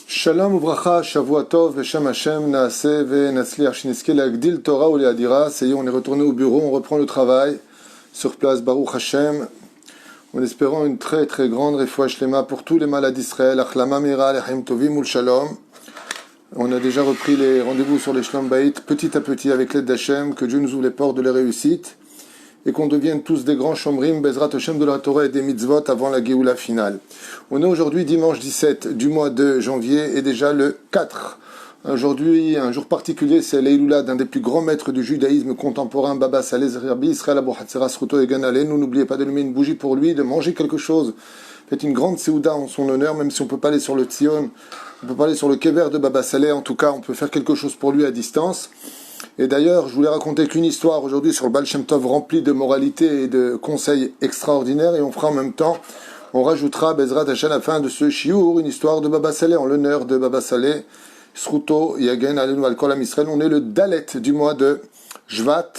Shalom uvracha, shavua tov, Beshem Hashem, naaseh ve'natzliach, shinizke le'agdil Torah ou le'adira. Ça y est, on est retourné au bureau, on reprend le travail sur place, Baruch Hashem, en espérant une très très grande refoua shlema pour tous les malades d'Israël, achlama mira, lechaim tovim ul shalom. On a déjà repris les rendez-vous sur les Shalom Bayit, petit à petit, avec l'aide d'Hashem, que Dieu nous ouvre les portes de la réussite, et qu'on devienne tous des grands shomrim, Bezrat Hashem de la Torah et des mitzvot avant la Géoula finale. On est aujourd'hui dimanche 17 du mois de janvier et déjà le 4. Aujourd'hui, un jour particulier, c'est l'Eiloula d'un des plus grands maîtres du judaïsme contemporain, Baba Saleh Rabbi Israël Abou Hatzera Sruto et Ganale. Nous n'oubliez pas d'allumer une bougie pour lui, de manger quelque chose. Faites une grande séouda en son honneur, même si on ne peut pas aller sur le Tzion, on ne peut pas aller sur le Kever de Baba Saleh. En tout cas, on peut faire quelque chose pour lui à distance. Et d'ailleurs, je voulais raconter qu'une histoire aujourd'hui sur le Baal Shem Tov remplie de moralité et de conseils extraordinaires, et on fera en même temps, on rajoutera Bezrat Hashem à la fin de ce shiur une histoire de Baba Saleh en l'honneur de Baba Saleh Sruto Yagen Alenu Al Kol Am Israël. On est le Dalet du mois de Shvat.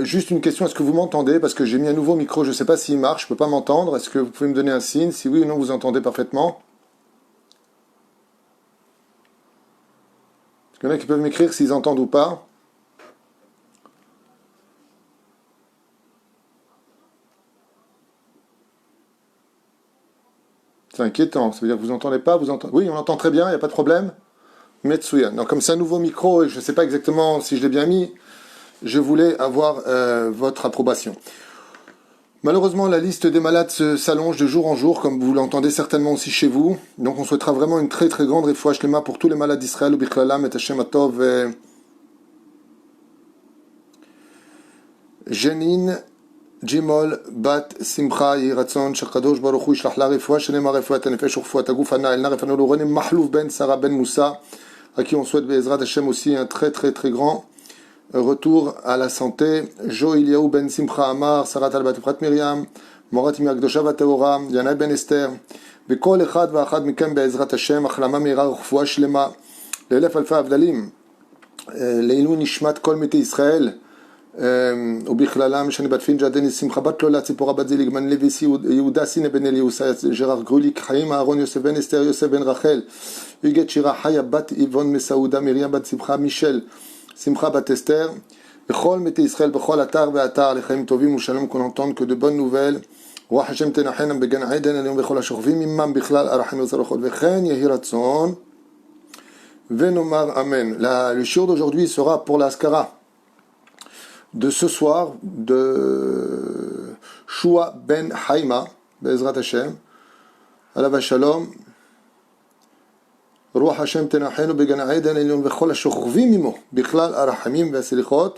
Juste une question, est-ce que vous m'entendez? Parce que j'ai mis un nouveau micro, je ne sais pas s'il marche, je ne peux pas m'entendre. Est-ce que vous pouvez me donner un signe? Si oui ou non, vous entendez parfaitement? Il y en a qui peuvent m'écrire s'ils entendent ou pas. C'est inquiétant, ça veut dire que vous n'entendez pas, vous entendez... Oui, on entend très bien, il n'y a pas de problème. Metsuyan. Donc comme c'est un nouveau micro, et je ne sais pas exactement si je l'ai bien mis, je voulais avoir votre approbation. Malheureusement, la liste des malades s'allonge de jour en jour, comme vous l'entendez certainement aussi chez vous. Donc on souhaitera vraiment une très très grande refoua shlema pour tous les malades d'Israël, Ubiklalam et Hashem Atov. Jenin Jimol Bat Simcha Yiratzon Shakadosh Baruch Hu Yishlach La refoua shlema refoua tanefesh urfoua taguf ana elna refanu l'orenim Mahlouf Ben Sarah Ben Moussa, à qui on souhaite Be'ezrat Hashem aussi un très très très grand retour à la santé. Jo Iliaou Ben Simcha Amar, Sarat Al-Bat Prat Miriam, Morat Imi Akdosha Vateora, Yana Ben Esther, Bekol Echad Va'achad Mikem Be'ezrat Hashem, Achlama Mira Refoua Shlema, Le'elef Alfa Avdalim, Le'ilu Nishmat Kol Mete Israël, ובכללם שאני בתפין ג'דני שמחה בת לולה ציפורה בת זיליג מן לוי יהודה סינא בן אליוסה ג'רר גרוליק חיים אהרון יוסף בן אסתר יוסף בן רחל יגת שירה חיה בת איבון מסעודה מרים בת שמחה מישל שמחה בת אסתר בכל מתי ישראל בכל אתר ואתר לחיים טובים ושלום qu'on entende que de bonnes nouvelles רוח השם תנחנם בגן עדן עליהם וכל השוכבים עמם בכלל הרחמים וזרחות וכן יהי רצון ונאמר amen. Le shiur d'aujourd'hui sera pour la Askara de ce soir de Shua ben Haima, Bezrat Hashem, Alav Shalom, Ruach Hashem tenachenu began Eden elyon v'chol hashochovim imo, bichlal arachamim v'asilichot,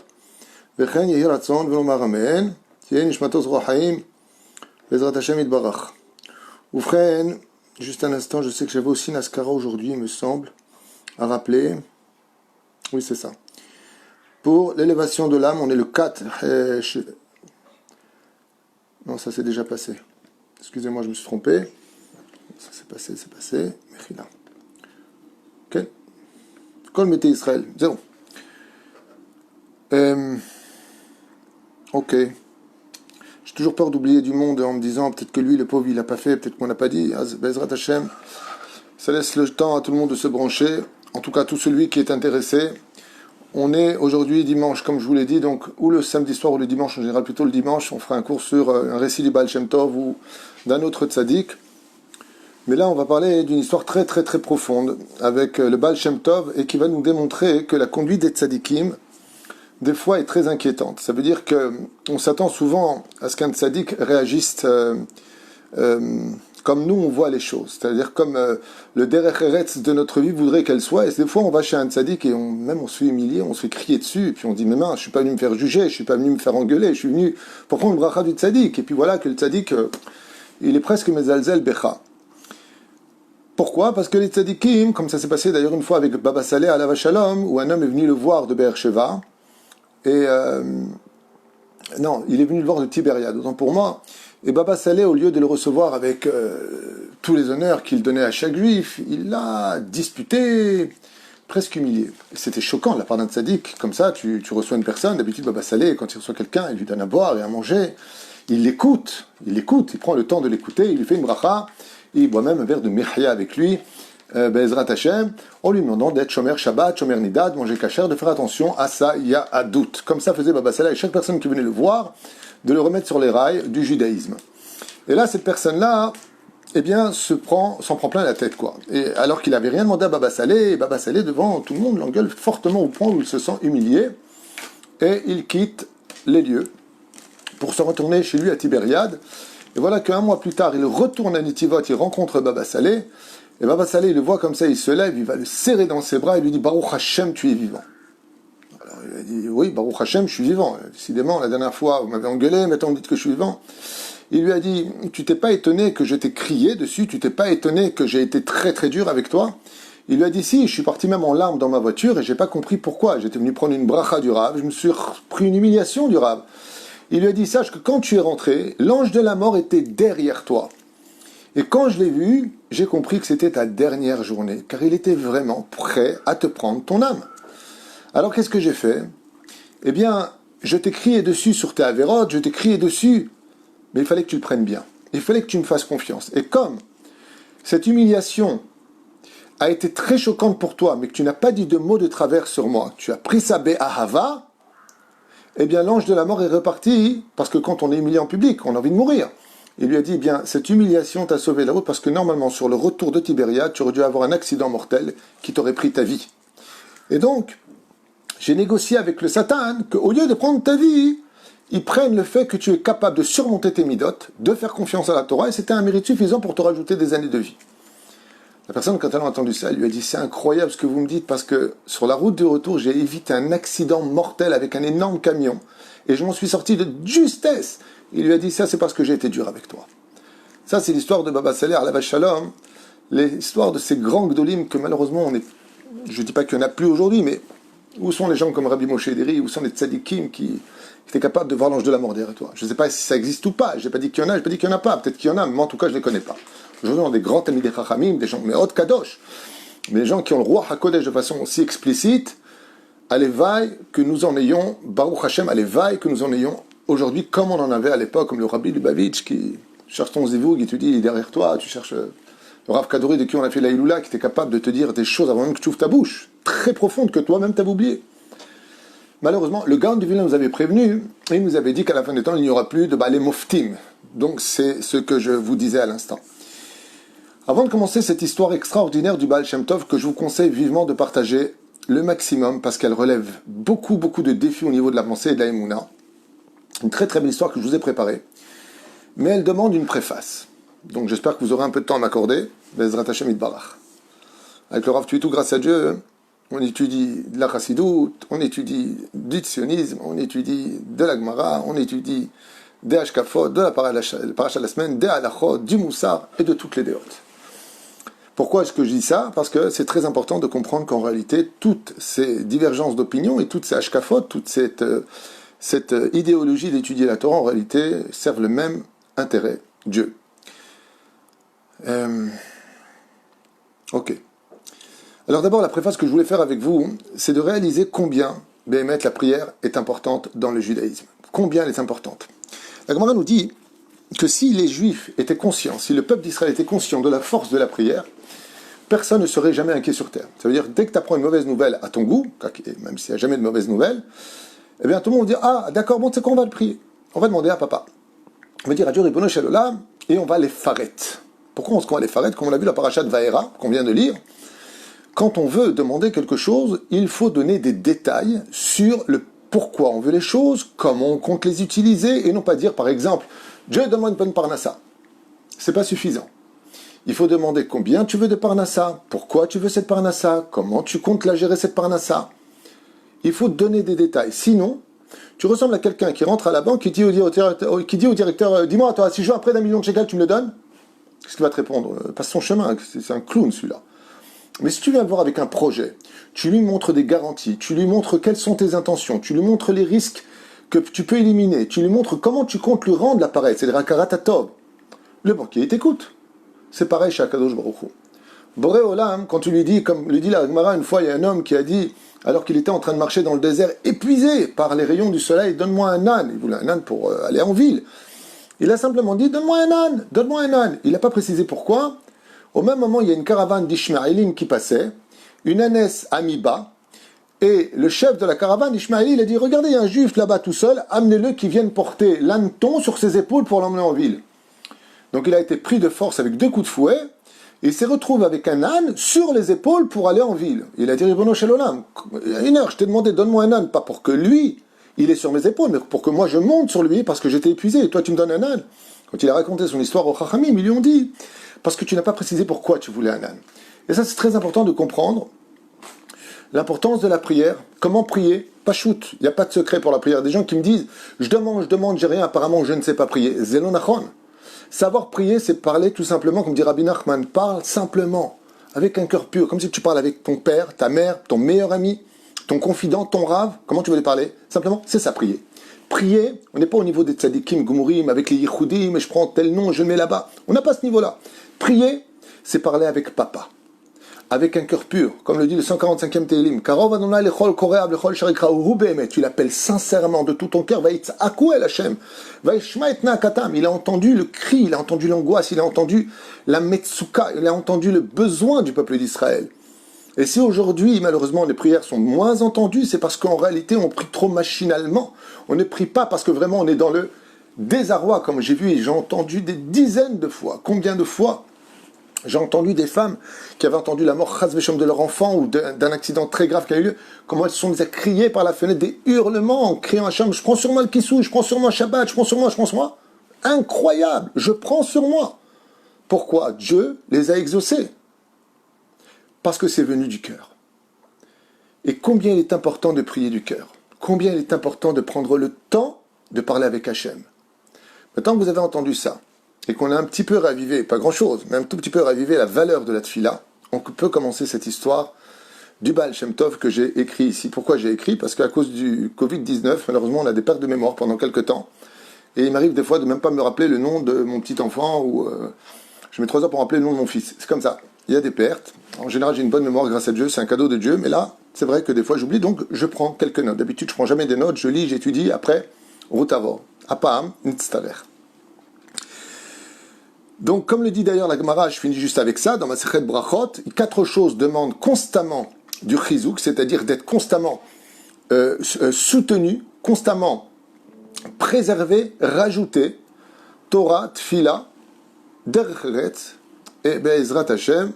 v'chen yehi ratzon v'nomar amen, tiye nishmatos Ruach Haim, Bezrat Hashem yitbarach. Oufren, juste un instant, je sais que j'avais aussi une askara aujourd'hui, il me semble, à rappeler. Oui, c'est ça. Pour l'élévation de l'âme, on est le 4. Non, ça s'est déjà passé. Excusez-moi, je me suis trompé. Ça s'est passé, c'est passé. Mechila. Ok. Kol Mete Israël. Zéro. Ok. J'ai toujours peur d'oublier du monde en me disant peut-être que lui, le pauvre, il n'a pas fait, peut-être qu'on n'a pas dit. Bezrat Hashem. Ça laisse le temps à tout le monde de se brancher. En tout cas, tout celui qui est intéressé. On est aujourd'hui dimanche, comme je vous l'ai dit, donc ou le samedi soir ou le dimanche, en général plutôt le dimanche, on fera un cours sur un récit du Baal Shem Tov ou d'un autre tzaddik. Mais là, on va parler d'une histoire très très très profonde avec le Baal Shem Tov et qui va nous démontrer que la conduite des tzaddikim, des fois, est très inquiétante. Ça veut dire qu'on s'attend souvent à ce qu'un tzaddik réagisse comme nous on voit les choses, c'est-à-dire comme le derech eretz de notre vie voudrait qu'elle soit, et des fois on va chez un tzaddik et on se fait humilier, on se fait crier dessus, et puis on dit mais mince, je suis pas venu me faire juger, je suis pas venu me faire engueuler, je suis venu pour prendre le bracha du tzaddik, et puis voilà que le tzaddik, il est presque mezalzel becha. Pourquoi? Parce que les tzaddikim, comme ça s'est passé d'ailleurs une fois avec Baba Saleh à Alav Shalom, où un homme est venu le voir de Be'er Sheva, et non, il est venu le voir de Tibériade, autant pour moi. Et Baba Saleh, au lieu de le recevoir avec tous les honneurs qu'il donnait à chaque juif, il l'a disputé, presque humilié. Et c'était choquant de la part d'un tzaddik. Comme ça, tu reçois une personne, d'habitude, Baba Salé, quand il reçoit quelqu'un, il lui donne à boire et à manger. Il l'écoute, il prend le temps de l'écouter, il lui fait une bracha, il boit même un verre de mirhaya avec lui, Be'ezrat Hashem, en lui demandant d'être shomer Shabbat, shomer Nida, de manger kasher, de faire attention à ça, il y a à doute. Comme ça faisait Baba Salé, et chaque personne qui venait le voir, de le remettre sur les rails du judaïsme. Et là, cette personne-là, eh bien, s'en prend plein la tête, quoi. Et alors qu'il n'avait rien demandé à Baba Salé, et Baba Salé, devant tout le monde, l'engueule fortement au point où il se sent humilié, et il quitte les lieux pour se retourner chez lui à Tibériade. Et voilà qu'un mois plus tard, il retourne à Nitivot, il rencontre Baba Salé, et Baba Salé, il le voit comme ça, il se lève, il va le serrer dans ses bras, et lui dit « Baruch Hashem, tu es vivant ». Alors il a dit « Oui, Baruch Hashem, je suis vivant. Décidément, la dernière fois, vous m'avez engueulé, maintenant vous dites que je suis vivant ». Il lui a dit « Tu t'es pas étonné que je t'ai crié dessus, tu t'es pas étonné que j'ai été très très dur avec toi ?» Il lui a dit « Si, je suis parti même en larmes dans ma voiture, et j'ai pas compris pourquoi. J'étais venu prendre une bracha du Rav, je me suis pris une humiliation du Rav. » Il lui a dit, sache que quand tu es rentré, l'ange de la mort était derrière toi. Et quand je l'ai vu, j'ai compris que c'était ta dernière journée, car il était vraiment prêt à te prendre ton âme. Alors qu'est-ce que j'ai fait? Eh bien, je t'ai crié dessus sur tes avérotes, je t'ai crié dessus, mais il fallait que tu le prennes bien. Il fallait que tu me fasses confiance. Et comme cette humiliation a été très choquante pour toi, mais que tu n'as pas dit de mots de travers sur moi, tu as pris ça bé'ahava, eh bien, l'ange de la mort est reparti, parce que quand on est humilié en public, on a envie de mourir. Il lui a dit, eh bien, cette humiliation t'a sauvé la route, parce que normalement, sur le retour de Tibériade, tu aurais dû avoir un accident mortel qui t'aurait pris ta vie. Et donc, j'ai négocié avec le Satan qu'au lieu de prendre ta vie, ils prennent le fait que tu es capable de surmonter tes midotes, de faire confiance à la Torah, et c'était un mérite suffisant pour te rajouter des années de vie. La personne, quand elle a entendu ça, elle lui a dit « C'est incroyable ce que vous me dites parce que sur la route du retour, j'ai évité un accident mortel avec un énorme camion et je m'en suis sorti de justesse. » Il lui a dit « Ça, c'est parce que j'ai été dur avec toi. » Ça, c'est l'histoire de Baba Salé, Alav Shalom, l'histoire de ces grands gdolim que malheureusement, je ne dis pas qu'il n'y en a plus aujourd'hui, mais où sont les gens comme Rabbi Moshe Ederi, où sont les tzadikim qui étaient capables de voir l'ange de la mort derrière toi? Je ne sais pas si ça existe ou pas, je n'ai pas dit qu'il y en a, je n'ai pas dit qu'il n'y en a pas, peut-être qu'il y en a, mais moi en tout cas, je ne les connais pas. Aujourd'hui, on a des grands amis des Chachamim, des gens, mais Hot Kadosh, mais des gens qui ont le roi HaKodesh de façon aussi explicite, à l'éveil que nous en ayons, Baruch Hashem, à l'éveil que nous en ayons aujourd'hui, comme on en avait à l'époque, comme le Rabbi Lubavitch qui cherche ton zivoug et tu dis, il est derrière toi, tu cherches le Rav Kadori de qui on a fait la Iloula, qui était capable de te dire des choses avant même que tu ouvres ta bouche, très profondes que toi-même t'avais oublié. Malheureusement, le Gaon du Vilna nous avait prévenu, et il nous avait dit qu'à la fin des temps, il n'y aura plus de balai moftim. Donc c'est ce que je vous disais à l'instant. Avant de commencer cette histoire extraordinaire du Baal Shem Tov, que je vous conseille vivement de partager le maximum, parce qu'elle relève beaucoup de défis au niveau de la pensée et de la Emouna. Une très très belle histoire que je vous ai préparée. Mais elle demande une préface. Donc j'espère que vous aurez un peu de temps à m'accorder. Bezrat Hashem Yitbarach. Avec le Rav Tuitou, grâce à Dieu, on étudie de la Chassidoute, on étudie du sionisme, on étudie de la Gemara, on étudie des Hashkafot, de la paracha de la semaine, des Halachot, du Moussar et de toutes les déotes. Pourquoi est-ce que je dis ça? Parce que c'est très important de comprendre qu'en réalité, toutes ces divergences d'opinion et toutes ces hashkafot, toute cette idéologie d'étudier la Torah, en réalité, servent le même intérêt, Dieu. Ok. Alors d'abord, la préface que je voulais faire avec vous, c'est de réaliser combien, Béhémet, la prière est importante dans le judaïsme. Combien elle est importante. La Gemara nous dit que si les Juifs étaient conscients, si le peuple d'Israël était conscient de la force de la prière, personne ne serait jamais inquiet sur terre. Ça veut dire, dès que tu apprends une mauvaise nouvelle à ton goût, même s'il n'y a jamais de mauvaise nouvelle, eh bien tout le monde va dire, ah d'accord, bon, c'est quoi, on va le prier. On va demander à papa. On va dire à Dieu, Ribono Shel Olam, et on va les faret. Pourquoi on les faret? Comme on l'a vu la paracha de Vaera, qu'on vient de lire, quand on veut demander quelque chose, il faut donner des détails sur le pourquoi on veut les choses, comment on compte les utiliser, et non pas dire, par exemple, Dieu donne-moi une bonne parnassa. C'est pas suffisant. Il faut demander combien tu veux de parnassa, pourquoi tu veux cette parnassa, comment tu comptes la gérer cette parnassa. Il faut donner des détails. Sinon, tu ressembles à quelqu'un qui rentre à la banque, qui dit au directeur, dis-moi, toi, si je veux un prêt d'1 million de shekels, tu me le donnes? Qu'est-ce qu'il va te répondre? Passe son chemin, c'est un clown celui-là. Mais si tu viens voir avec un projet, tu lui montres des garanties, tu lui montres quelles sont tes intentions, tu lui montres les risques que tu peux éliminer, tu lui montres comment tu comptes lui rendre l'appareil, c'est le rakarat atov. Le banquier, il t'écoute. C'est pareil chez Akadosh Baruch Hu. Boré Olam, quand tu lui dis, comme lui dit la Gemara, une fois, il y a un homme qui a dit, alors qu'il était en train de marcher dans le désert, épuisé par les rayons du soleil, donne-moi un âne. Il voulait un âne pour aller en ville. Il a simplement dit, donne-moi un âne, donne-moi un âne. Il n'a pas précisé pourquoi. Au même moment, il y a une caravane d'Ishmaélim qui passait, une ânesse à mi-bas, et le chef de la caravane, Ishmaéli, il a dit, regardez, il y a un juif là-bas tout seul, amenez-le qui vienne porter l'âneton sur ses épaules pour l'emmener en ville. Donc il a été pris de force avec 2 coups de fouet, et il s'est retrouvé avec un âne sur les épaules pour aller en ville. Il a dit, Ribono Shel Olam, il y a 1 heure, je t'ai demandé, donne-moi un âne, pas pour que lui, il est sur mes épaules, mais pour que moi je monte sur lui, parce que j'étais épuisé, et toi tu me donnes un âne. Quand il a raconté son histoire aux Chachamim, ils lui ont dit, parce que tu n'as pas précisé pourquoi tu voulais un âne. Et ça, c'est très important de comprendre l'importance de la prière. Comment prier? Pas shoot, il n'y a pas de secret pour la prière. Des gens qui me disent, je demande, j'ai rien, apparemment je ne sais pas prier. Zelonachon. Savoir prier, c'est parler tout simplement, comme dit Rabbi Nachman, parle simplement, avec un cœur pur, comme si tu parles avec ton père, ta mère, ton meilleur ami, ton confident, ton rave. Comment tu veux les parler? Simplement, c'est ça, prier. Prier, on n'est pas au niveau des tzadikim, gumurim, avec les yichudim, et je prends tel nom, je le mets là-bas. On n'a pas ce niveau-là. Prier, c'est parler avec papa, avec un cœur pur, comme le dit le 145e Tehillim. Karov Adonai lechol koreav lechol sharikrahu be'emet. Tu l'appelles sincèrement de tout ton cœur. Vayitz'aku el Hashem. Vayishma et na'akatam. Il a entendu le cri, il a entendu l'angoisse, il a entendu la metsuka, il a entendu le besoin du peuple d'Israël. Et si aujourd'hui, malheureusement, les prières sont moins entendues, c'est parce qu'en réalité, on prie trop machinalement. On ne prie pas parce que vraiment on est dans le désarroi, comme j'ai vu et j'ai entendu des dizaines de fois. Combien de fois j'ai entendu des femmes qui avaient entendu la mort chas v'shem de leur enfant ou d'un accident très grave qui a eu lieu, comment elles se sont mises à crier par la fenêtre des hurlements en criant à Hachem, je prends sur moi le kissou, je prends sur moi Shabbat, je prends sur moi, je prends sur moi. Incroyable, je prends sur moi. Pourquoi? Dieu les a exaucés. Parce que c'est venu du cœur. Et combien il est important de prier du cœur. Combien il est important de prendre le temps de parler avec Hachem. Maintenant que vous avez entendu ça, et qu'on a un petit peu ravivé, pas grand-chose, mais un tout petit peu ravivé la valeur de la tfila, on peut commencer cette histoire du Baal Shem Tov que j'ai écrit ici. Pourquoi j'ai écrit? Parce qu'à cause du Covid-19, malheureusement, on a des pertes de mémoire pendant quelques temps. Et il m'arrive des fois de même pas me rappeler le nom de mon petit enfant, ou je mets 3 heures pour rappeler le nom de mon fils. C'est comme ça. Il y a des pertes. En général, j'ai une bonne mémoire grâce à Dieu, c'est un cadeau de Dieu, mais là, c'est vrai que des fois, j'oublie, donc je prends quelques notes. D'habitude, je prends jamais des notes, je lis, j'étudie, après, routavor. Apam, nitztaver. Donc, comme le dit d'ailleurs la Gemara, je finis juste avec ça, dans ma Sechet Brachot, 4 choses demandent constamment du chizouk, c'est-à-dire d'être constamment soutenu, constamment préservé, rajouté, Torah, Tfila, Derech Eretz, et Be'ezrat Hashem,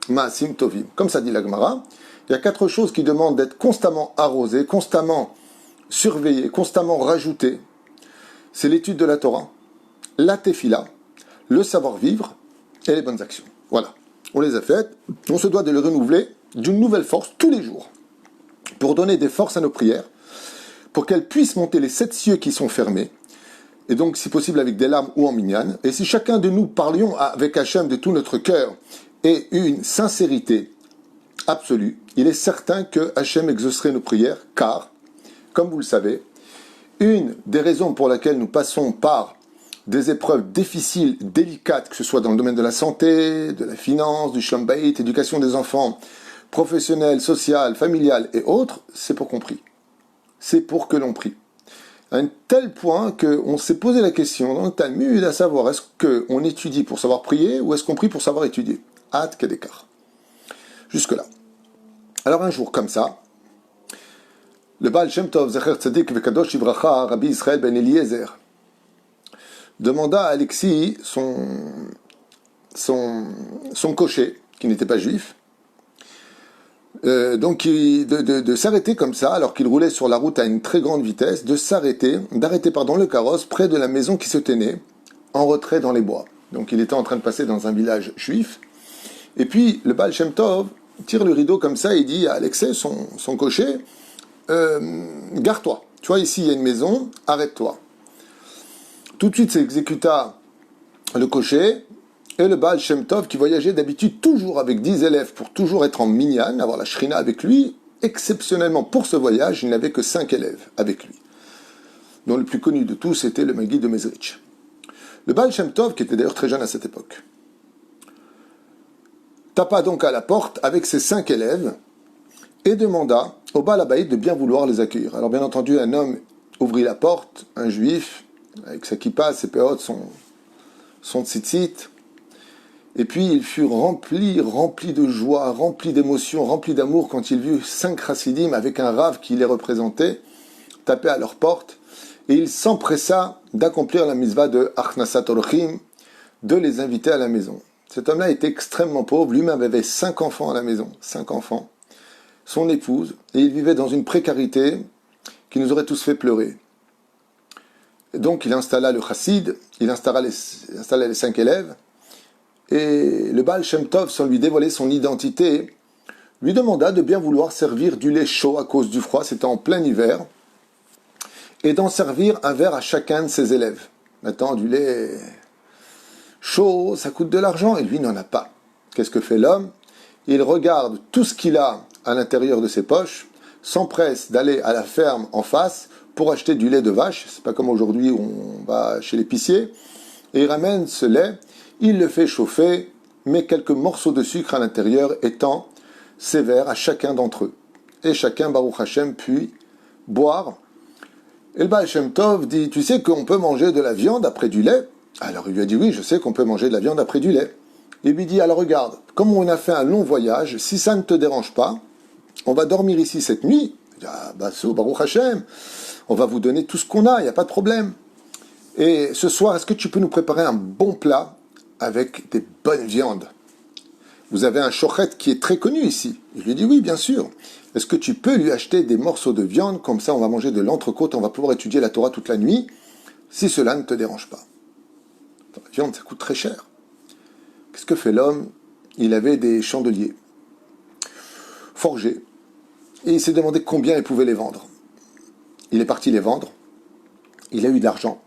Ma'asim Tovim. Comme ça dit la Gemara, il y a 4 choses qui demandent d'être constamment arrosées, constamment surveillées, constamment rajoutées. C'est l'étude de la Torah, la Tefila, le savoir-vivre et les bonnes actions. Voilà, on les a faites. On se doit de les renouveler d'une nouvelle force tous les jours pour donner des forces à nos prières, pour qu'elles puissent monter les 7 cieux qui sont fermés, et donc si possible avec des larmes ou en minyan. Et si chacun de nous parlions avec Hachem de tout notre cœur et une sincérité absolue, il est certain que Hachem exaucerait nos prières, car, comme vous le savez, une des raisons pour laquelle nous passons par des épreuves difficiles, délicates, que ce soit dans le domaine de la santé, de la finance, du shalom bayit, éducation des enfants, professionnelle, sociale, familiale et autres, c'est pour qu'on prie. C'est pour que l'on prie. À un tel point qu'on s'est posé la question dans le Talmud à savoir est-ce qu'on étudie pour savoir prier ou est-ce qu'on prie pour savoir étudier? Ad kedekar. Jusque-là. Alors un jour comme ça, le Baal Shem Tov, Zecher Tzadik Vekadosh Ivracha, Rabbi Israël ben Eliezer, demanda à Alexis, son cocher, qui n'était pas juif, de s'arrêter comme ça, alors qu'il roulait sur la route à une très grande vitesse, d'arrêter le carrosse près de la maison qui se tenait, en retrait dans les bois. Donc il était en train de passer dans un village juif, et puis le Baal Shem Tov tire le rideau comme ça et dit à Alexis, son cocher, gare-toi, tu vois ici il y a une maison, arrête-toi. Tout de suite s'exécuta le cocher et le Baal Shem Tov qui voyageait d'habitude toujours avec 10 élèves pour toujours être en minyan, avoir la shrina avec lui. Exceptionnellement pour ce voyage, il n'avait que 5 élèves avec lui. Dont le plus connu de tous était le Maguide de Mezrich. Le Baal Shem Tov, qui était d'ailleurs très jeune à cette époque. tapa donc à la porte avec ses 5 élèves et demanda au Baal Habayit de bien vouloir les accueillir. Alors bien entendu, un homme ouvrit la porte, un juif, avec sa kippa, ses péotes, son tzitzit, et puis il fut rempli de joie, rempli d'émotion, rempli d'amour quand il vit 5 chassidim avec un rave qui les représentait, taper à leur porte, et il s'empressa d'accomplir la mitzvah de Achnasat Orchim, de les inviter à la maison. Cet homme-là était extrêmement pauvre, lui-même avait 5 enfants à la maison, 5 enfants, son épouse, et il vivait dans une précarité qui nous aurait tous fait pleurer. Et donc il installa le chassid, il installa les 5 élèves, et le Baal Shem Tov, sans lui dévoiler son identité, lui demanda de bien vouloir servir du lait chaud à cause du froid, c'était en plein hiver, et d'en servir un verre à chacun de ses élèves. Maintenant, du lait chaud, ça coûte de l'argent, et lui n'en a pas. Qu'est-ce que fait l'homme? Il regarde tout ce qu'il a à l'intérieur de ses poches, s'empresse d'aller à la ferme en face pour acheter du lait de vache, c'est pas comme aujourd'hui où on va chez l'épicier, et il ramène ce lait, il le fait chauffer, met quelques morceaux de sucre à l'intérieur et tend ses verres à chacun d'entre eux. Et chacun, Baruch Hashem, puis boire. Et le Baal Shem Tov dit, tu sais qu'on peut manger de la viande après du lait? Alors il lui a dit, oui, je sais qu'on peut manger de la viande après du lait. Il lui dit, alors regarde, comme on a fait un long voyage, si ça ne te dérange pas, on va dormir ici cette nuit. Il dit, ah, Baruch Hashem, on va vous donner tout ce qu'on a, il n'y a pas de problème. Et ce soir, est-ce que tu peux nous préparer un bon plat avec des bonnes viandes? Vous avez un shochet qui est très connu ici. Il lui dit, oui, bien sûr. Est-ce que tu peux lui acheter des morceaux de viande, comme ça on va manger de l'entrecôte, on va pouvoir étudier la Torah toute la nuit, si cela ne te dérange pas. La viande, ça coûte très cher. Qu'est-ce que fait l'homme? Il avait des chandeliers forgés, et il s'est demandé combien il pouvait les vendre. Il est parti les vendre, il a eu de l'argent,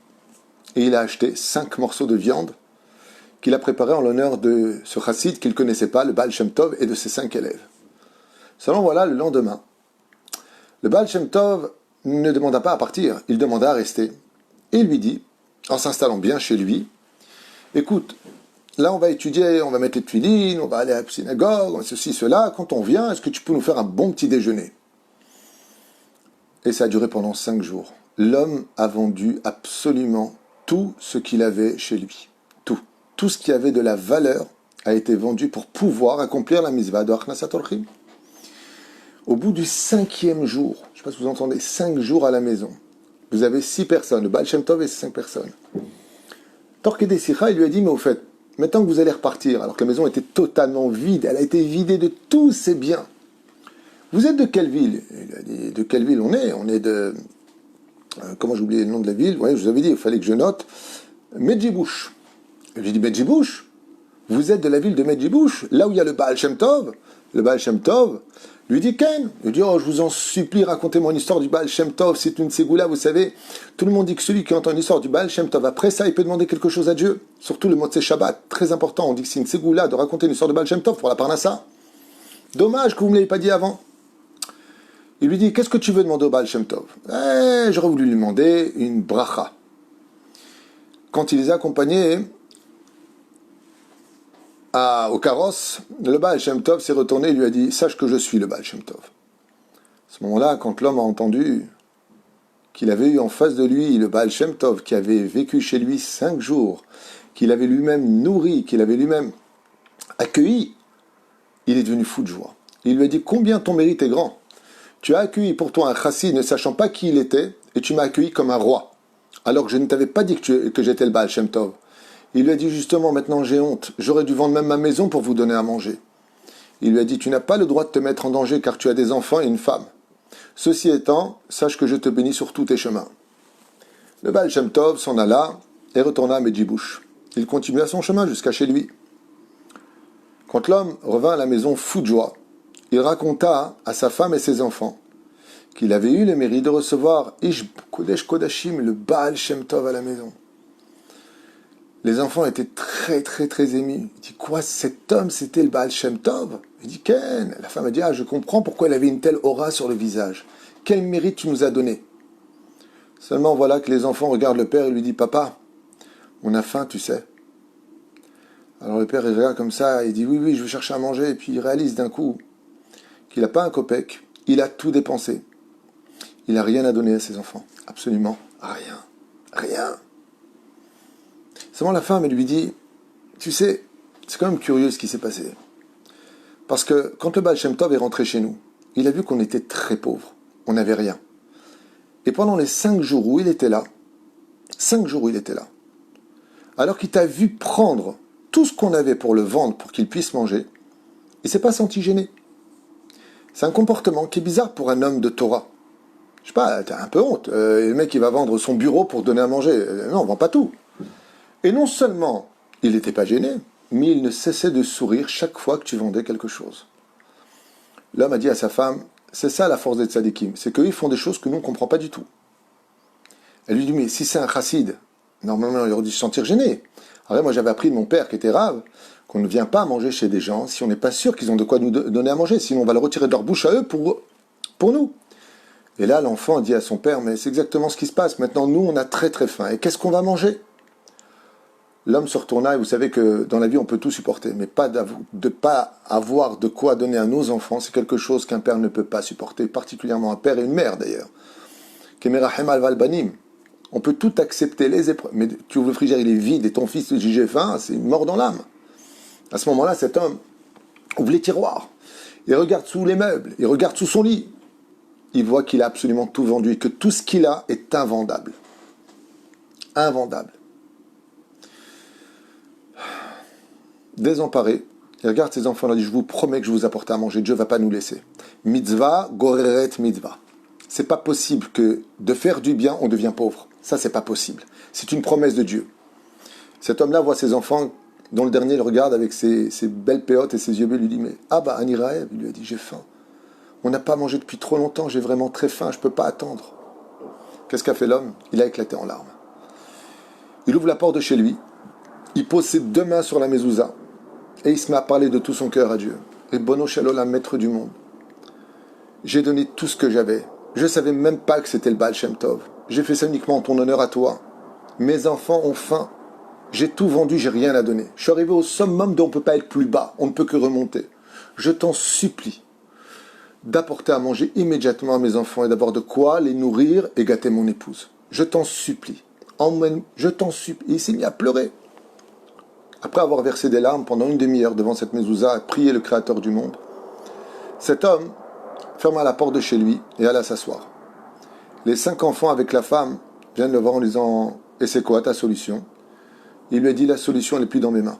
et il a acheté 5 morceaux de viande qu'il a préparés en l'honneur de ce chassid qu'il ne connaissait pas, le Baal Shem Tov, et de ses 5 élèves. Seulement voilà, le lendemain, le Baal Shem Tov ne demanda pas à partir, il demanda à rester. Et il lui dit, en s'installant bien chez lui, écoute, là on va étudier, on va mettre les tuilines, on va aller à la synagogue, ceci, cela, quand on vient, est-ce que tu peux nous faire un bon petit déjeuner? Et ça a duré pendant 5 jours. L'homme a vendu absolument tout ce qu'il avait chez lui. Tout. Tout ce qui avait de la valeur a été vendu pour pouvoir accomplir la mitzvah de Achnasat Orchim. Au bout du 5e jour, je ne sais pas si vous entendez, 5 jours à la maison, vous avez 6 personnes, le Baal Shem Tov et 5 personnes. Torquedé Sicha, il lui a dit, mais au fait, maintenant que vous allez repartir, alors que la maison était totalement vide, elle a été vidée de tous ses biens. Vous êtes de quelle ville? Il a dit, de quelle ville on est? On est de... comment j'ai oublié le nom de la ville? Oui, je vous avais dit, il fallait que je note. Medjibouch. Je lui ai dit, Medjibouch? Vous êtes de la ville de Medjibouch, là où il y a le Baal Shem Tov? Le Baal Shem Tov lui dit, Ken. Il dit, oh, je vous en supplie, racontez mon histoire du Baal Shem Tov, c'est une ségoula, vous savez. Tout le monde dit que celui qui entend l'histoire du Baal Shem Tov, après ça, il peut demander quelque chose à Dieu. Surtout le Motzei Shabbat, très important. On dit que c'est une ségoula de raconter une histoire du Baal Shem Tov pour la Parnassa. Dommage que vous ne me l'ayez pas dit avant. Il lui dit, qu'est-ce que tu veux demander au Baal Shem Tov? J'aurais voulu lui demander une bracha. Quand il les a accompagnés au carrosse, le Baal Shem Tov s'est retourné et lui a dit, sache que je suis le Baal Shem Tov. À ce moment-là, quand l'homme a entendu qu'il avait eu en face de lui le Baal Shem Tov, qui avait vécu chez lui 5 jours, qu'il avait lui-même nourri, qu'il avait lui-même accueilli, il est devenu fou de joie. Il lui a dit, combien ton mérite est grand? Tu as accueilli pour toi un chassid ne sachant pas qui il était, et tu m'as accueilli comme un roi, alors que je ne t'avais pas dit que j'étais le Baal Shem Tov. Il lui a dit justement, maintenant j'ai honte, j'aurais dû vendre même ma maison pour vous donner à manger. Il lui a dit, tu n'as pas le droit de te mettre en danger car tu as des enfants et une femme. Ceci étant, sache que je te bénis sur tous tes chemins. Le Baal Shem Tov s'en alla et retourna à Medjibouch. Il continua son chemin jusqu'à chez lui. Quand l'homme revint à la maison fou de joie, il raconta à sa femme et ses enfants qu'il avait eu le mérite de recevoir Ish Kodesh Kodashim, le Baal Shem Tov à la maison. Les enfants étaient très très très émus. Il dit, quoi, cet homme c'était le Baal Shem Tov? Il dit, Ken. La femme a dit, ah, je comprends pourquoi il avait une telle aura sur le visage. Quel mérite tu nous as donné? Seulement voilà que les enfants regardent le père et lui disent, papa, on a faim, tu sais. Alors le père, il regarde comme ça, il dit oui, oui, je vais chercher à manger. Et puis il réalise d'un coup qu'il n'a pas un copec, il a tout dépensé. Il n'a rien à donner à ses enfants. Absolument rien. Rien. Seulement la femme, elle lui dit, tu sais, c'est quand même curieux ce qui s'est passé. Parce que quand le Baal Shem Tov est rentré chez nous, il a vu qu'on était très pauvres. On n'avait rien. Et pendant les 5 jours où il était là, 5 jours où il était là, alors qu'il t'a vu prendre tout ce qu'on avait pour le vendre, pour qu'il puisse manger, il ne s'est pas senti gêné. C'est un comportement qui est bizarre pour un homme de Torah. Je sais pas, t'as un peu honte. Le mec, il va vendre son bureau pour donner à manger. Non, on vend pas tout. Et non seulement il n'était pas gêné, mais il ne cessait de sourire chaque fois que tu vendais quelque chose. L'homme a dit à sa femme, c'est ça la force des tzadikim, c'est qu'eux, ils font des choses que nous, on ne comprend pas du tout. Elle lui dit, mais si c'est un chassid, normalement, il aurait dû se sentir gêné. Alors moi, j'avais appris de mon père, qui était rave, qu'on ne vient pas manger chez des gens si on n'est pas sûr qu'ils ont de quoi nous donner à manger, sinon on va le retirer de leur bouche à eux pour nous. Et là, l'enfant dit à son père, mais c'est exactement ce qui se passe. Maintenant, nous, on a très très faim. Et qu'est-ce qu'on va manger? L'homme se retourna, et vous savez que dans la vie, on peut tout supporter, mais pas de ne pas avoir de quoi donner à nos enfants, c'est quelque chose qu'un père ne peut pas supporter, particulièrement un père et une mère d'ailleurs. Kemerahem al-Valbanim. On peut tout accepter, les épreuves, mais tu ouvres le frigidaire, il est vide, et ton fils dit j'ai faim, c'est une mort dans l'âme. À ce moment-là, cet homme ouvre les tiroirs, il regarde sous les meubles, il regarde sous son lit, il voit qu'il a absolument tout vendu, et que tout ce qu'il a est invendable. Invendable. Désemparé, il regarde ses enfants, il dit, je vous promets que je vous apporte à manger, Dieu ne va pas nous laisser. Mitzvah, goreret mitzvah. C'est pas possible que de faire du bien, on devient pauvre. Ça, c'est pas possible. C'est une promesse de Dieu. Cet homme-là voit ses enfants, dont le dernier le regarde avec ses belles péotes et ses yeux bleus, il lui dit, mais Abba, Aniraev, il lui a dit, j'ai faim. On n'a pas mangé depuis trop longtemps, j'ai vraiment très faim, je ne peux pas attendre. Qu'est-ce qu'a fait l'homme? Il a éclaté en larmes. Il ouvre la porte de chez lui, il pose ses 2 mains sur la mezouza, et il se met à parler de tout son cœur à Dieu. Et Bono Shalom, maître du monde. J'ai donné tout ce que j'avais. Je ne savais même pas que c'était le Baal Shem Tov. J'ai fait ça uniquement en ton honneur à toi. Mes enfants ont faim. J'ai tout vendu, j'ai rien à donner. Je suis arrivé au summum dont on ne peut pas être plus bas. On ne peut que remonter. Je t'en supplie d'apporter à manger immédiatement à mes enfants et d'avoir de quoi les nourrir et gâter mon épouse. Je t'en supplie. Je t'en supplie. Et il s'est mis à pleurer. Après avoir versé des larmes pendant une demi-heure devant cette mezouza, à prier le Créateur du monde, cet homme ferma la porte de chez lui et alla s'asseoir. Les 5 enfants avec la femme viennent le voir en disant « Et c'est quoi ta solution ?» Il lui a dit « La solution, elle n'est plus dans mes mains.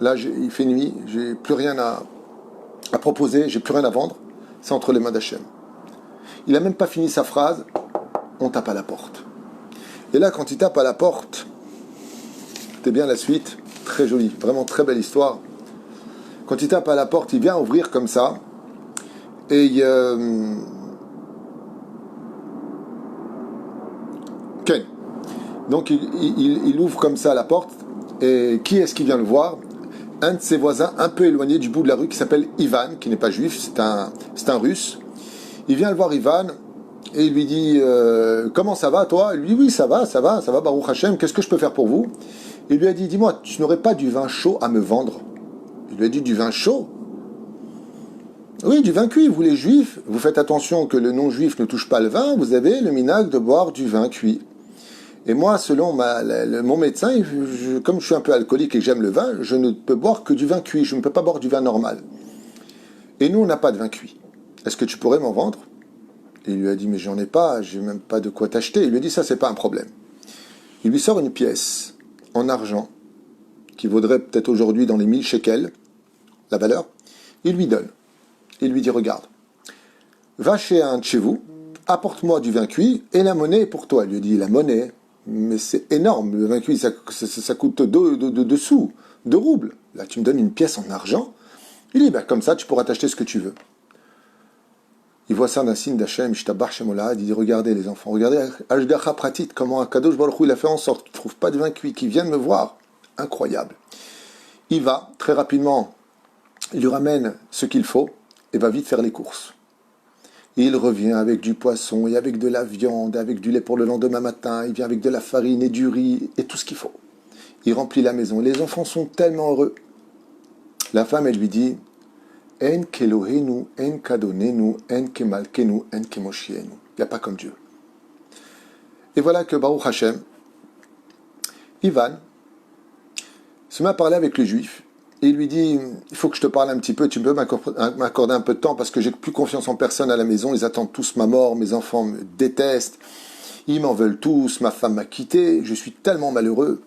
Là, il fait nuit, j'ai plus rien à proposer, j'ai plus rien à vendre. C'est entre les mains d'Hachem. » Il n'a même pas fini sa phrase, on tape à la porte. Et là, quand il tape à la porte, c'était bien la suite, très jolie, vraiment très belle histoire. Quand il tape à la porte, il vient ouvrir comme ça, et Ken. Donc il ouvre comme ça la porte, et qui est-ce qui vient le voir? Un de ses voisins un peu éloigné du bout de la rue qui s'appelle Ivan, qui n'est pas juif, c'est un russe. Il vient le voir Ivan, et il lui dit comment ça va toi? Il lui dit oui ça va, Baruch Hashem, qu'est-ce que je peux faire pour vous? Il lui a dit dis-moi, tu n'aurais pas du vin chaud à me vendre? Il lui a dit du vin chaud? Oui, du vin cuit, vous les juifs, vous faites attention que le non-juif ne touche pas le vin, vous avez le minhag de boire du vin cuit. Et moi, selon mon médecin, comme je suis un peu alcoolique et que j'aime le vin, je ne peux boire que du vin cuit, je ne peux pas boire du vin normal. Et nous, on n'a pas de vin cuit. Est-ce que tu pourrais m'en vendre? Et il lui a dit, mais j'en ai pas, j'ai même pas de quoi t'acheter. Il lui a dit, ça, c'est pas un problème. Il lui sort une pièce en argent, qui vaudrait peut-être aujourd'hui dans les 1000 shekels, la valeur. Il lui donne. Il lui dit, regarde, va chez un de chez vous, apporte-moi du vin cuit, et la monnaie est pour toi. Il lui dit, la monnaie, mais c'est énorme, le vin cuit, ça coûte 2 sous, 2 roubles. Là, tu me donnes une pièce en argent. Il dit, comme ça, tu pourras t'acheter ce que tu veux. Il voit ça d'un signe d'Hachem, Ishtabach Shemolad, il dit, regardez les enfants, regardez Ashgacha Pratit, comment Akadosh Baruch Hu, il a fait en sorte qu'il ne trouve pas de vin cuit, qu'il vienne me voir. Incroyable. Il va, très rapidement, il lui ramène ce qu'il faut, et va vite faire les courses. Et il revient avec du poisson, et avec de la viande, avec du lait pour le lendemain matin, il vient avec de la farine et du riz, et tout ce qu'il faut. il remplit la maison. Les enfants sont tellement heureux. La femme, elle lui dit, En kelohenu, en kadonenu, en kemalkenu, en kemoshienu. Il n'y a pas comme Dieu. Et voilà que Baruch Hashem, Ivan, se met à parler avec les Juifs. Et il lui dit, il faut que je te parle un petit peu, tu peux m'accorder un peu de temps parce que j'ai plus confiance en personne à la maison, ils attendent tous ma mort, mes enfants me détestent, ils m'en veulent tous, ma femme m'a quitté, je suis tellement malheureux.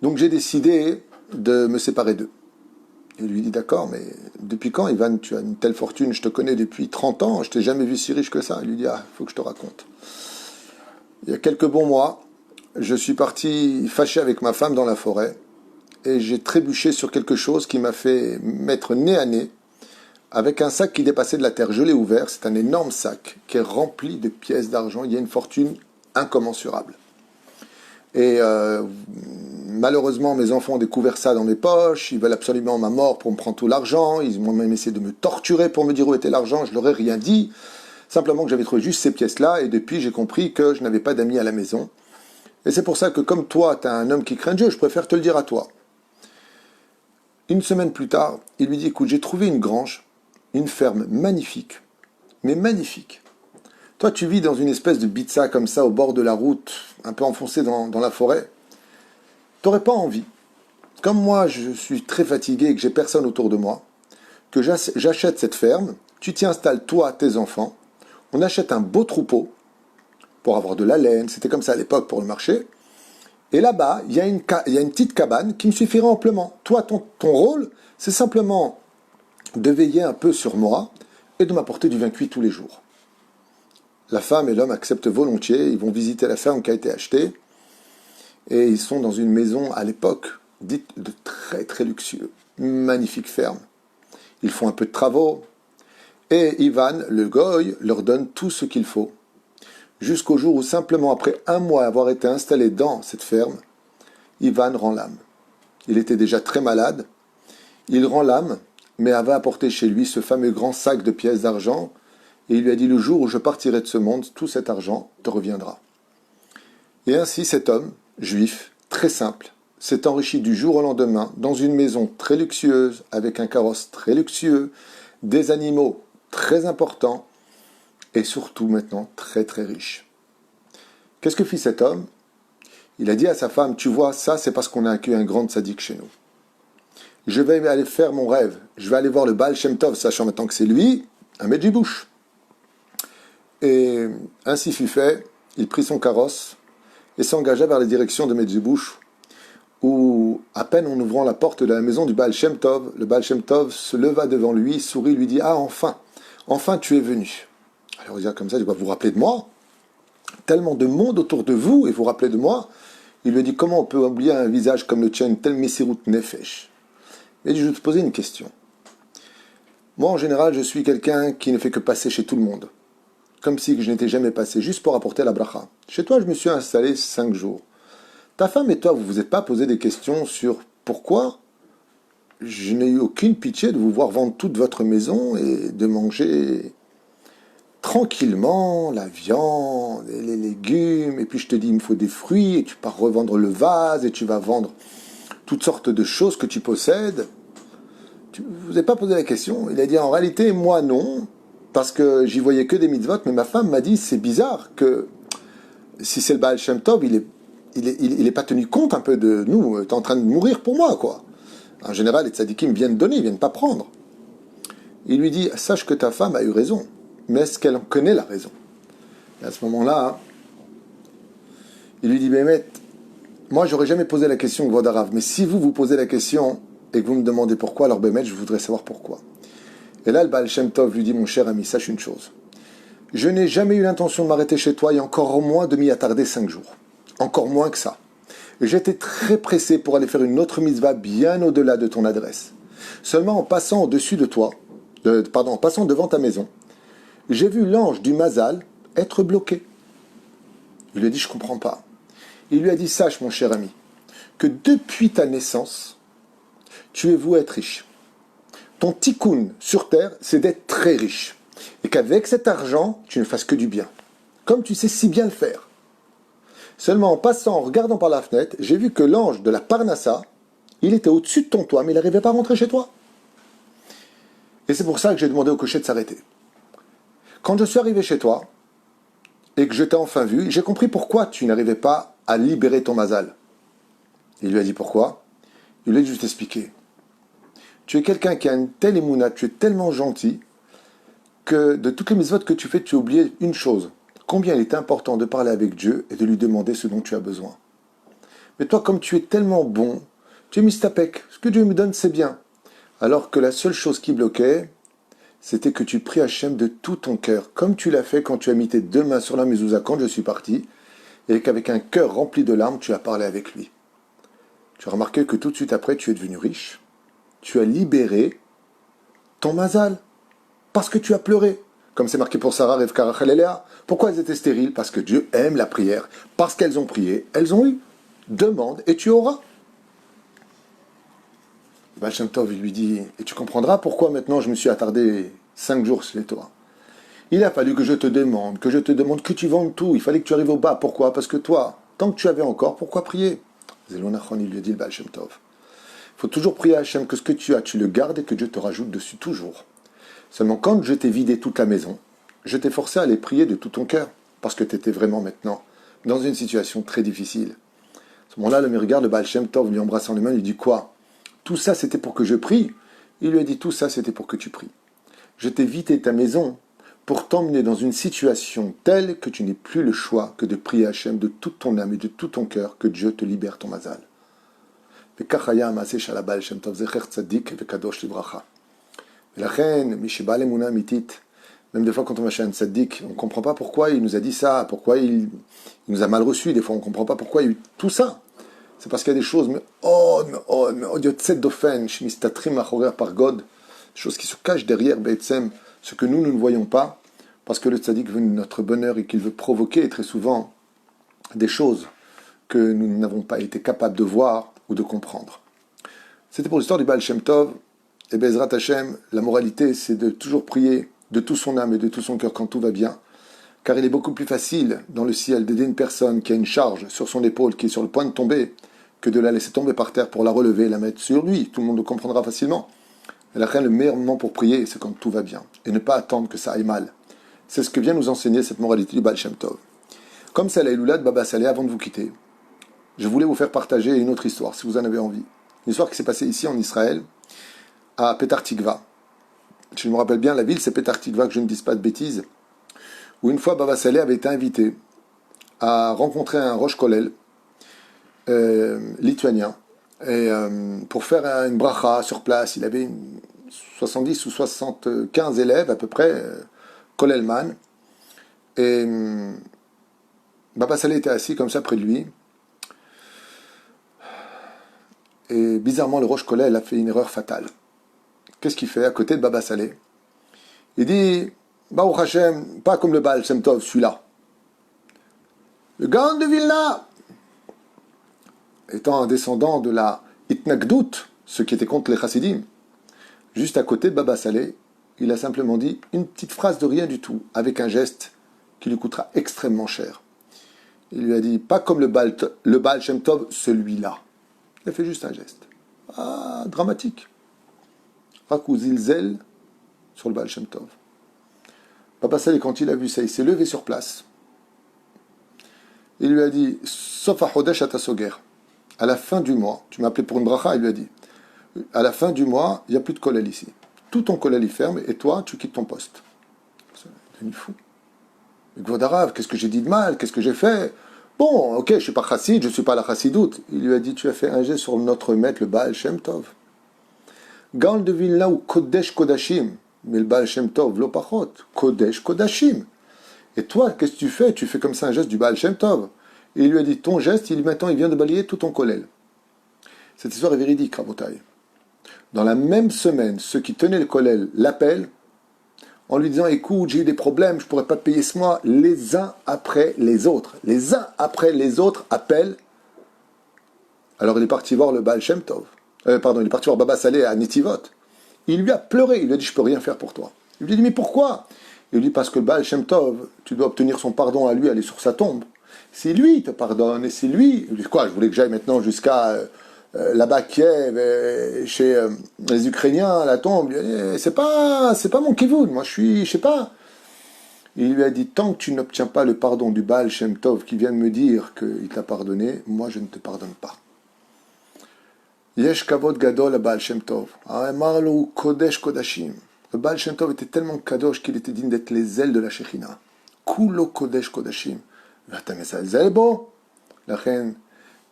Donc j'ai décidé de me séparer d'eux. Il lui dit, d'accord, mais depuis quand, Ivan, tu as une telle fortune, je te connais depuis 30 ans, je t'ai jamais vu si riche que ça. Il lui dit, il faut que je te raconte. Il y a quelques bons mois, je suis parti fâché avec ma femme dans la forêt, et j'ai trébuché sur quelque chose qui m'a fait mettre nez à nez avec un sac qui dépassait de la terre. Je l'ai ouvert, c'est un énorme sac qui est rempli de pièces d'argent. Il y a une fortune incommensurable. Et malheureusement, mes enfants ont découvert ça dans mes poches. Ils veulent absolument ma mort pour me prendre tout l'argent. Ils ont même essayé de me torturer pour me dire où était l'argent. Je leur ai rien dit. Simplement que j'avais trouvé juste ces pièces-là. Et depuis, j'ai compris que je n'avais pas d'amis à la maison. Et c'est pour ça que comme toi, tu es un homme qui craint Dieu, je préfère te le dire à toi. Une semaine plus tard, il lui dit, écoute, j'ai trouvé une grange, une ferme magnifique, mais magnifique. Toi, tu vis dans une espèce de bitsa comme ça, au bord de la route, un peu enfoncé dans la forêt. T'aurais pas envie, comme moi, je suis très fatigué et que j'ai personne autour de moi, que j'achète cette ferme, tu t'y installes, toi, tes enfants, on achète un beau troupeau pour avoir de la laine, c'était comme ça à l'époque pour le marché. Et là-bas, il y a une petite cabane qui me suffirait amplement. Toi, ton rôle, c'est simplement de veiller un peu sur moi et de m'apporter du vin cuit tous les jours. La femme et l'homme acceptent volontiers, ils vont visiter la ferme qui a été achetée, et ils sont dans une maison à l'époque dite de très très luxueux, magnifique ferme. Ils font un peu de travaux, et Ivan, le goy, leur donne tout ce qu'il faut. Jusqu'au jour où, simplement après un mois avoir été installé dans cette ferme, Ivan rend l'âme. Il était déjà très malade. Il rend l'âme, mais avait apporté chez lui ce fameux grand sac de pièces d'argent, et il lui a dit, le jour où je partirai de ce monde, tout cet argent te reviendra. Et ainsi cet homme, juif, très simple, s'est enrichi du jour au lendemain dans une maison très luxueuse, avec un carrosse très luxueux, des animaux très importants, et surtout maintenant très très riche. Qu'est-ce que fit cet homme? Il a dit à sa femme, tu vois, ça c'est parce qu'on a accueilli un grand tzaddik chez nous. Je vais aller faire mon rêve, je vais aller voir le Baal Shem Tov, sachant maintenant que c'est lui, un Medjibouche. Et ainsi fut fait, il prit son carrosse et s'engagea vers la direction de Medjibouche, où, à peine en ouvrant la porte de la maison du Baal Shem Tov, le Baal Shem Tov se leva devant lui, sourit, lui dit, ah enfin tu es venu. Alors il dit comme ça, il va vous rappeler de moi, tellement de monde autour de vous, et vous rappelez de moi. Il lui dit, comment on peut oublier un visage comme le tien, tel Messirut Nefesh. Mais je vais te poser une question. Moi, en général, je suis quelqu'un qui ne fait que passer chez tout le monde. Comme si je n'étais jamais passé, juste pour apporter la bracha. Chez toi, je me suis installé 5 jours. Ta femme et toi, vous ne vous êtes pas posé des questions sur pourquoi je n'ai eu aucune pitié de vous voir vendre toute votre maison et de manger tranquillement la viande et les légumes, et puis je te dis il me faut des fruits, et tu pars revendre le vase, et tu vas vendre toutes sortes de choses que tu possèdes. Vous n'avez pas posé la question. Il a dit en réalité moi non, parce que j'y voyais que des mitzvot, mais ma femme m'a dit c'est bizarre que si c'est le Baal Shem Tov, il est pas tenu compte un peu de nous, t'es en train de mourir pour moi quoi. En général les tzadikim viennent donner, ils viennent pas prendre. Il lui dit sache que ta femme a eu raison, mais est-ce qu'elle en connaît la raison? Et à ce moment-là, il lui dit Bémet, moi j'aurais jamais posé la question Vodarav, mais si vous posez la question et que vous me demandez pourquoi, alors Bémet, je voudrais savoir pourquoi. Et là, le Baal Shem Tov lui dit mon cher ami, sache une chose. Je n'ai jamais eu l'intention de m'arrêter chez toi et encore moins de m'y attarder 5 jours. Encore moins que ça. J'étais très pressé pour aller faire une autre mitzvah bien au-delà de ton adresse. Seulement en passant au-dessus de toi, en passant devant ta maison, j'ai vu l'ange du Mazal être bloqué. Il lui a dit, je ne comprends pas. Il lui a dit, sache mon cher ami, que depuis ta naissance, tu es voué à être riche. Ton tikkun sur terre, c'est d'être très riche. Et qu'avec cet argent, tu ne fasses que du bien. Comme tu sais si bien le faire. Seulement en passant, en regardant par la fenêtre, j'ai vu que l'ange de la Parnassa, il était au-dessus de ton toit, mais il n'arrivait pas à rentrer chez toi. Et c'est pour ça que j'ai demandé au cocher de s'arrêter. Quand je suis arrivé chez toi, et que je t'ai enfin vu, j'ai compris pourquoi tu n'arrivais pas à libérer ton mazal. Il lui a dit pourquoi. Il lui a dit, je t'expliquer. Tu es quelqu'un qui a une telle émouna, tu es tellement gentil, que de toutes les mitzvot que tu fais, tu as oublié une chose. Combien il est important de parler avec Dieu et de lui demander ce dont tu as besoin. Mais toi, comme tu es tellement bon, tu es mistapek. Ce que Dieu me donne, c'est bien. Alors que la seule chose qui bloquait, c'était que tu pries Hachem de tout ton cœur, comme tu l'as fait quand tu as mis tes deux mains sur la mezouza quand je suis parti, et qu'avec un cœur rempli de larmes, tu as parlé avec lui. Tu as remarqué que tout de suite après, tu es devenu riche. Tu as libéré ton mazal, parce que tu as pleuré. Comme c'est marqué pour Sarah, Rivka, Rachel et Léa. Pourquoi elles étaient stériles? Parce que Dieu aime la prière. Parce qu'elles ont prié, elles ont eu. Demande et tu auras. Baal Shem Tov, il lui dit, et tu comprendras pourquoi maintenant je me suis attardé 5 jours chez toi. Il a fallu que je te demande, que tu vendes tout. Il fallait que tu arrives au bas. Pourquoi? Parce que toi, tant que tu avais encore, pourquoi prier? Zelonachon, il lui a dit le Baal Shem Tov. Il faut toujours prier à Hachem que ce que tu as, tu le gardes et que Dieu te rajoute dessus toujours. Seulement quand je t'ai vidé toute la maison, je t'ai forcé à aller prier de tout ton cœur, parce que tu étais vraiment maintenant dans une situation très difficile. À ce moment-là, le regarde le Baal Shem Tov, lui embrassant les mains, lui dit quoi? Tout ça c'était pour que je prie? Il lui a dit tout ça c'était pour que tu pries. Je t'ai vidé ta maison pour t'emmener dans une situation telle que tu n'aies plus le choix que de prier Hachem de toute ton âme et de tout ton cœur, que Dieu te libère ton mazal. La reine, même des fois quand on va chez un tzaddik, on ne comprend pas pourquoi il nous a dit ça, pourquoi il nous a mal reçus, des fois on ne comprend pas pourquoi il y a eu tout ça. C'est parce qu'il y a des choses, par God, des choses qui se cachent derrière Be'etzem, ce que nous ne voyons pas, parce que le tzaddik veut notre bonheur et qu'il veut provoquer très souvent des choses que nous n'avons pas été capables de voir ou de comprendre. C'était pour l'histoire du Baal Shem Tov. Et Bezrat Hashem, la moralité, c'est de toujours prier de tout son âme et de tout son cœur quand tout va bien. Car il est beaucoup plus facile dans le ciel d'aider une personne qui a une charge sur son épaule, qui est sur le point de tomber, que de la laisser tomber par terre pour la relever et la mettre sur lui. Tout le monde le comprendra facilement. Et la reine, le meilleur moment pour prier, c'est quand tout va bien. Et ne pas attendre que ça aille mal. C'est ce que vient nous enseigner cette moralité du Baal Shem Tov. Comme c'est la Iloula de Baba Saleh, avant de vous quitter, je voulais vous faire partager une autre histoire, si vous en avez envie. Une histoire qui s'est passée ici en Israël, à Petar Tikva. Je me rappelle bien, la ville, c'est Petar Tikva, que je ne dise pas de bêtises, où une fois Baba Saleh avait été invité à rencontrer un Rosh Kollel lituanien, et pour faire une bracha sur place. Il avait 70 ou 75 élèves à peu près, Kollelman, et Baba Saleh était assis comme ça près de lui. Et bizarrement, le Rosh Kollel a fait une erreur fatale. Qu'est-ce qu'il fait à côté de Baba Saleh? Il dit, Baruch Hashem, pas comme le Baal Shem Tov, celui-là. Le Gaon de Vilna, étant un descendant de la Itnagdout, ceux qui étaient contre les Chassidim, juste à côté de Baba Saleh, il a simplement dit une petite phrase de rien du tout, avec un geste qui lui coûtera extrêmement cher. Il lui a dit, pas comme le Baal Shem Tov, celui-là. Il a fait juste un geste. Ah, dramatique. Rakou Zilzel sur le Baal Shem Tov. Baba Saleh, quand il a vu ça, il s'est levé sur place. Il lui a dit, Sof HaChodesh Atasoger. À la fin du mois, tu m'as appelé pour une bracha, il lui a dit, à la fin du mois, il n'y a plus de kollel ici. Tout ton kollel y ferme et toi, tu quittes ton poste. C'est devenu fou. Mais Gvodarav, qu'est-ce que j'ai dit de mal? Qu'est-ce que j'ai fait? Bon, ok, je ne suis pas chassid, je ne suis pas la chassidoute. Il lui a dit, tu as fait un geste sur notre maître, le Baal Shem Tov. Gaon de Vilna ou Kodesh Kodashim. Mais le Baal Shem Tov, l'opachot, Kodesh Kodashim. Et toi, qu'est-ce que tu fais? Tu fais comme ça un geste du Baal Shem Tov. Et il lui a dit, ton geste, maintenant, il vient de balayer tout ton kollel. Cette histoire est véridique, Rabotai. Dans la même semaine, ceux qui tenaient le kollel l'appellent en lui disant, écoute, j'ai eu des problèmes, je ne pourrais pas te payer ce mois. Les uns après les autres. Les uns après les autres appellent. Alors il est parti voir le Baal Shem Tov. Il est parti voir Baba Saleh à Netivot. Il lui a pleuré, il lui a dit, je ne peux rien faire pour toi. Il lui a dit, mais pourquoi? Il lui dit, parce que le Baal Shem Tov, tu dois obtenir son pardon à lui, aller sur sa tombe. si lui te pardonne, et si lui... Quoi, je voulais que j'aille maintenant jusqu'à là-bas Kiev, chez les Ukrainiens, à la tombe. C'est pas mon kivoun, moi je sais pas. Il lui a dit, tant que tu n'obtiens pas le pardon du Baal Shem Tov qui vient de me dire qu'il t'a pardonné, moi je ne te pardonne pas. Yesh kavod gadol à Baal Shem Tov. Marlo kodesh kodashim. Le Baal Shem Tov était tellement kadosh qu'il était digne d'être les ailes de la Shekhinah. Kulo kodesh kodashim. Vatamesa zelbo. La reine,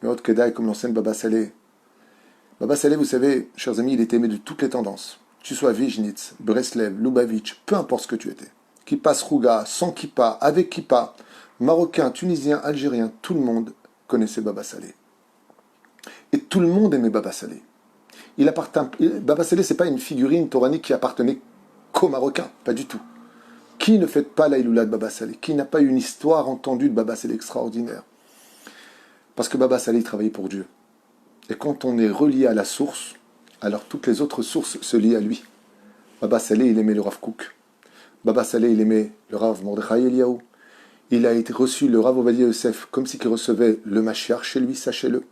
Meot Kedai, comme l'enseigne Baba Saleh. Baba Saleh, vous savez, chers amis, il était aimé de toutes les tendances. Que tu sois Vizhnitz, Breslev, Lubavitch, peu importe ce que tu étais. Kippa Srouga, sans kippa, avec kippa, marocain, tunisien, algérien, tout le monde connaissait Baba Saleh. Et tout le monde aimait Baba Saleh. Baba Saleh, ce n'est pas une figurine toranique qui appartenait qu'aux Marocains, pas du tout. Qui ne fête pas l'Aïloula de Baba Saleh? Qui n'a pas une histoire entendue de Baba Saleh extraordinaire? Parce que Baba Saleh travaillait pour Dieu. Et quand on est relié à la source, alors toutes les autres sources se lient à lui. Baba Saleh, il aimait le Rav Kook. Baba Saleh, il aimait le Rav Mordechai Eliyahu. Il a été reçu le Rav Ovadia Yosef comme si il recevait le Mashiach chez lui, sachez-le.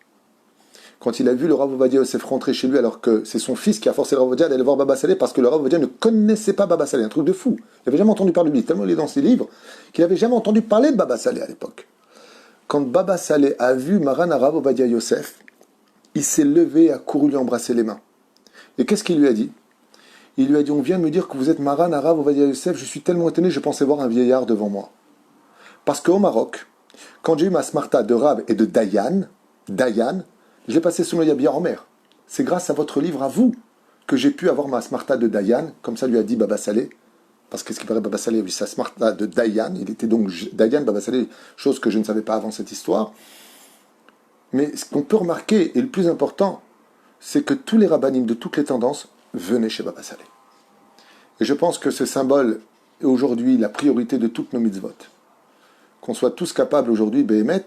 Quand il a vu le Rav Ovadia Yosef rentrer chez lui, alors que c'est son fils qui a forcé le Rav Ovadia d'aller voir Baba Saleh, parce que le Rav Ovadia ne connaissait pas Baba Saleh, un truc de fou. Il n'avait jamais entendu parler de lui, tellement il est dans ses livres, qu'il n'avait jamais entendu parler de Baba Saleh à l'époque. Quand Baba Saleh a vu Maran Rav Ovadia Yosef, il s'est levé et a couru lui embrasser les mains. Et qu'est-ce qu'il lui a dit? Il lui a dit, on vient de me dire que vous êtes Maran Rav Ovadia Yosef, je suis tellement étonné, je pensais voir un vieillard devant moi. Parce qu'au Maroc, quand j'ai eu ma smarta de Rav et de Dayan, je l'ai passé sous le Yabia en mer. C'est grâce à votre livre, à vous, que j'ai pu avoir ma smarta de Dayan, comme ça lui a dit Baba Saleh, parce que ce qui paraît Baba Saleh a eu sa smarta de Dayan, il était donc Dayan, Baba Saleh, chose que je ne savais pas avant cette histoire. Mais ce qu'on peut remarquer, et le plus important, c'est que tous les rabbinim de toutes les tendances venaient chez Baba Saleh. Et je pense que ce symbole est aujourd'hui la priorité de toutes nos mitzvot. Qu'on soit tous capables aujourd'hui, Béhémet,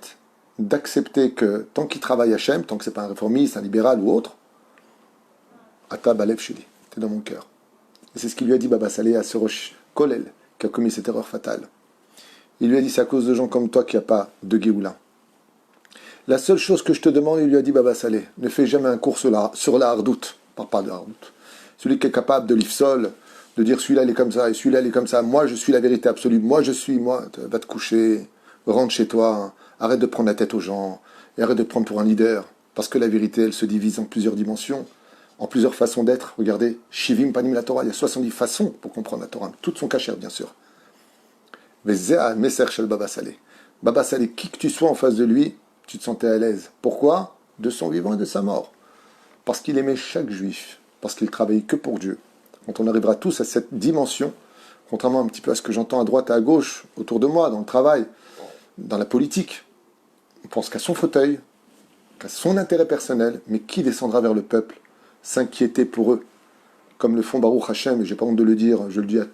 d'accepter que tant qu'il travaille Hachem, tant que ce n'est pas un réformiste, un libéral ou autre, Ata Balev Sheli, t'es dans mon cœur. Et c'est ce qu'il lui a dit Baba Saleh à ce Rosh Kolel, qui a commis cette erreur fatale. Il lui a dit, c'est à cause de gens comme toi qu'il n'y a pas de Géoula. La seule chose que je te demande, il lui a dit Baba Saleh, ne fais jamais un cours sur la hardoute. Parle pas de hardoute. Celui qui est capable de l'ifsol, de dire celui-là il est comme ça et celui-là il est comme ça, moi je suis la vérité absolue, moi, va te coucher, rentre chez toi, arrête de prendre la tête aux gens, et arrête de te prendre pour un leader, parce que la vérité elle se divise en plusieurs dimensions, en plusieurs façons d'être. Regardez, Shivim Panim la Torah, il y a 70 façons pour comprendre la Torah, toutes sont cachères bien sûr. Vezea Meser Shel Baba Saleh. Baba Saleh, qui que tu sois en face de lui, tu te sentais à l'aise. Pourquoi? De son vivant et de sa mort. Parce qu'il aimait chaque juif, parce qu'il travaillait que pour Dieu. Quand on arrivera tous à cette dimension, contrairement un petit peu à ce que j'entends à droite et à gauche, autour de moi, dans le travail, dans la politique, on pense qu'à son fauteuil, qu'à son intérêt personnel, mais qui descendra vers le peuple, s'inquiéter pour eux, comme le font Baruch Hashem, et j'ai pas honte de le dire, je le dis à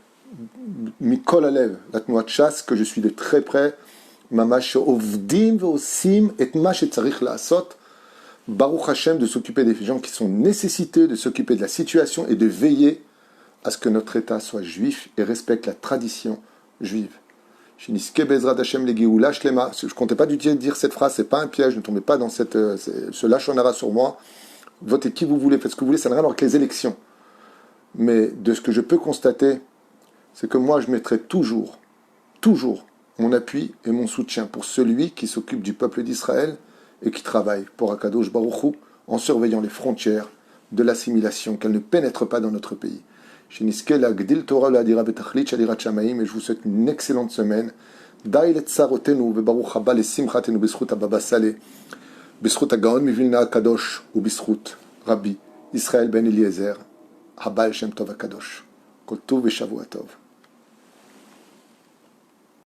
Mikol Alev, la Tnuat Shas, que je suis de très près, Mamash Ovdim Veosim et Mash Etzarich Laasot, Baruch Hashem, de s'occuper des gens qui sont nécessités, de s'occuper de la situation et de veiller à ce que notre État soit juif et respecte la tradition juive. Je ne comptais pas du tout dire cette phrase, c'est pas un piège, ne tombez pas dans ce lachonara sur moi. Votez qui vous voulez, faites ce que vous voulez, ça n'a rien à voir avec les élections. Mais de ce que je peux constater, c'est que moi je mettrai toujours mon appui et mon soutien pour celui qui s'occupe du peuple d'Israël et qui travaille pour Akadosh Baruch Hu en surveillant les frontières de l'assimilation, qu'elle ne pénètre pas dans notre pays. Et je vous souhaite une excellente semaine. Daï letzarotenu vebaruch haba lesimchatenu b'zchut Baba Saleh, b'zchut Gaon Mivilna Akadosh ou b'zchut Rabbi Israël ben Eliezer, Habal Shem Tov Akadosh. Kol tov v'shavua tov.